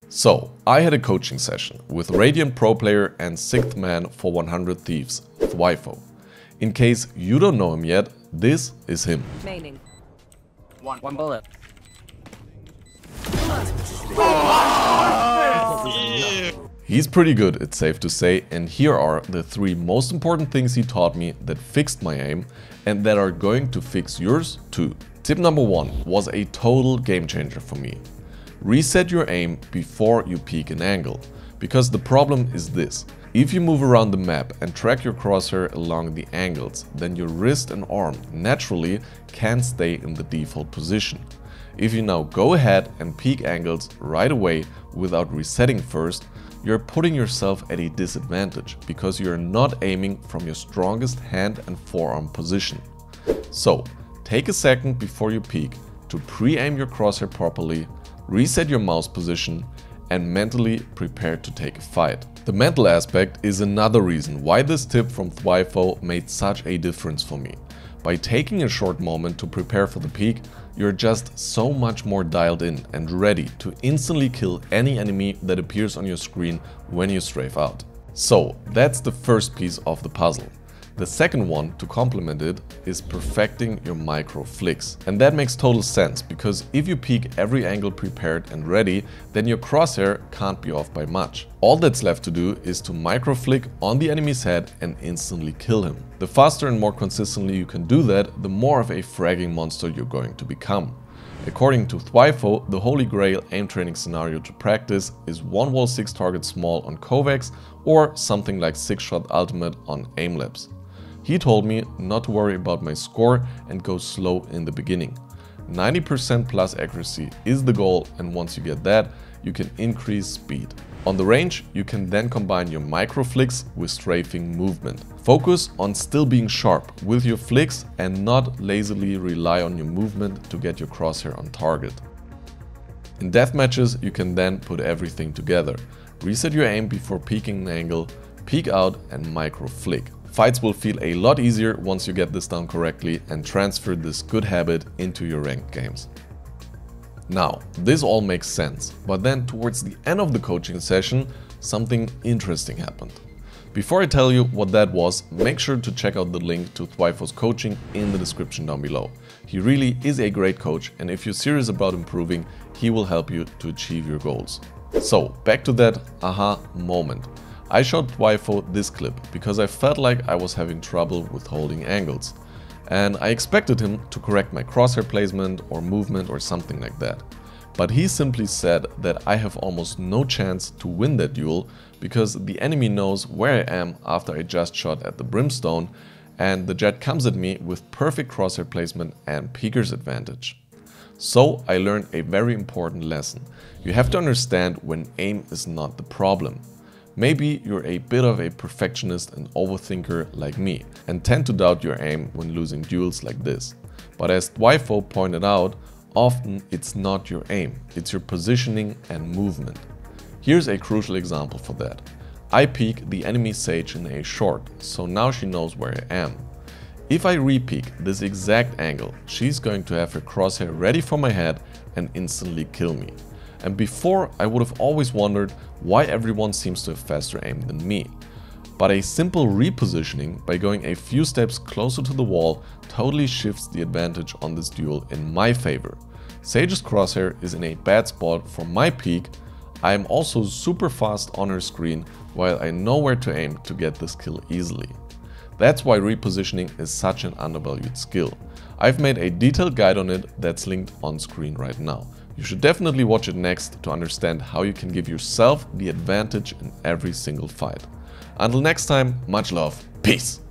So, I had a coaching session with Radiant Pro player and 6th man for 100 Thieves, thwifo. In case you don't know him yet, this is him. Remaining. One bullet. He's pretty good, it's safe to say, and here are the 3 most important things he taught me that fixed my aim and that are going to fix yours too. Tip number 1 was a total game changer for me. Reset your aim before you peek an angle, because the problem is this. If you move around the map and track your crosshair along the angles, then your wrist and arm naturally can't stay in the default position. If you now go ahead and peek angles right away without resetting first, you're putting yourself at a disadvantage because you're not aiming from your strongest hand and forearm position. So, take a second before you peek to pre-aim your crosshair properly, reset your mouse position, and mentally prepare to take a fight. The mental aspect is another reason why this tip from thwifo made such a difference for me. By taking a short moment to prepare for the peek, you're just so much more dialed in and ready to instantly kill any enemy that appears on your screen when you strafe out. So that's the first piece of the puzzle. The second one to complement it is perfecting your micro flicks. And that makes total sense, because if you peek every angle prepared and ready, then your crosshair can't be off by much. All that's left to do is to micro flick on the enemy's head and instantly kill him. The faster and more consistently you can do that, the more of a fragging monster you're going to become. According to thwifo, the holy grail aim training scenario to practice is 1 wall 6 target small on Kovacs or something like 6-shot ultimate on Aimlabs. He told me not to worry about my score and go slow in the beginning. 90% plus accuracy is the goal, and once you get that, you can increase speed. On the range, you can then combine your micro flicks with strafing movement. Focus on still being sharp with your flicks and not lazily rely on your movement to get your crosshair on target. In deathmatches, you can then put everything together. Reset your aim before peeking an angle, peek out and micro flick. Fights will feel a lot easier once you get this done correctly and transfer this good habit into your ranked games. Now, this all makes sense, but then towards the end of the coaching session, something interesting happened. Before I tell you what that was, make sure to check out the link to thwifo's coaching in the description down below. He really is a great coach, and if you're serious about improving, he will help you to achieve your goals. So, back to that aha moment. I showed thwifo this clip because I felt like I was having trouble with holding angles, and I expected him to correct my crosshair placement or movement or something like that. But he simply said that I have almost no chance to win that duel because the enemy knows where I am after I just shot at the brimstone, and the jet comes at me with perfect crosshair placement and peeker's advantage. So I learned a very important lesson. You have to understand when aim is not the problem. Maybe you're a bit of a perfectionist and overthinker like me and tend to doubt your aim when losing duels like this. But as thwifo pointed out, often it's not your aim, it's your positioning and movement. Here's a crucial example for that. I peek the enemy sage in a short, so now she knows where I am. If I re-peek this exact angle, she's going to have her crosshair ready for my head and instantly kill me. And before, I would have always wondered why everyone seems to have faster aim than me. But a simple repositioning by going a few steps closer to the wall totally shifts the advantage on this duel in my favor. Sage's crosshair is in a bad spot for my peek. I am also super fast on her screen while I know where to aim to get this kill easily. That's why repositioning is such an undervalued skill. I've made a detailed guide on it that's linked on screen right now. You should definitely watch it next to understand how you can give yourself the advantage in every single fight. Until next time, much love, peace!